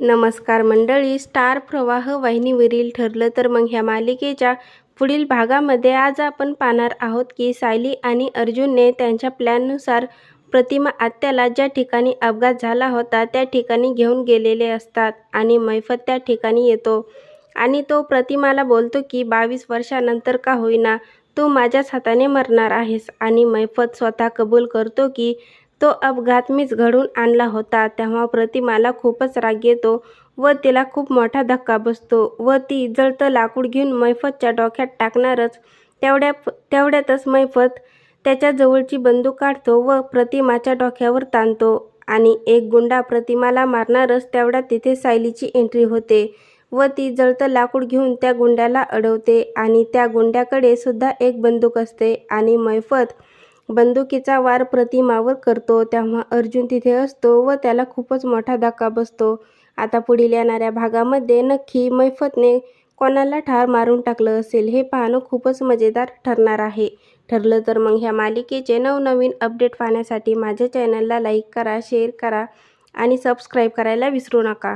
नमस्कार मंडळी, स्टार प्रवाह वाहिनीवरील ठरलं तर मग ह्या मालिकेच्या पुढील भागामध्ये आज आपण पाहणार आहोत की सायली आणि अर्जुनने त्यांच्या प्लॅननुसार प्रतिमा आत्याला ज्या ठिकाणी अपघात झाला होता त्या ठिकाणी घेऊन गेलेले असतात आणि मैफत त्या ठिकाणी येतो आणि तो प्रतिमाला बोलतो की 22 वर्षानंतर का होईना तू माझ्याच हाताने मरणार आहेस. आणि मैफत स्वतः कबूल करतो की तो अपघात मीच घडवून आणला होता. तेव्हा प्रतिमाला खूपच राग येतो व तिला खूप मोठा धक्का बसतो व ती जळतं लाकूड घेऊन मैफतच्या डोक्यात टाकणारच तेवढ्यातच मैफत त्याच्या जवळची बंदूक काढतो व प्रतिमाच्या डोक्यावर ताणतो आणि एक गुंडा प्रतिमाला मारणारच तेवढ्यात तिथे सायलीची एंट्री होते व ती जळतं लाकूड घेऊन त्या गुंड्याला अडवते आणि त्या गुंड्याकडे सुद्धा एक बंदूक असते आणि मैफत बंदुकीचा वार प्रतिमावर करतो. तेव्हा अर्जुन तिथे असतो व त्याला खूपच मोठा धक्का बसतो. आता पुढील येणाऱ्या भागामध्ये नक्की मैफतने कोणाला ठार मारून टाकलं असेल हे पाहणं खूपच मजेदार ठरणार आहे. ठरलं तर मग ह्या मालिकेचे नवनवीन अपडेट पाहण्यासाठी माझ्या चॅनलला लाईक करा, शेअर करा आणि सबस्क्राईब करायला विसरू नका.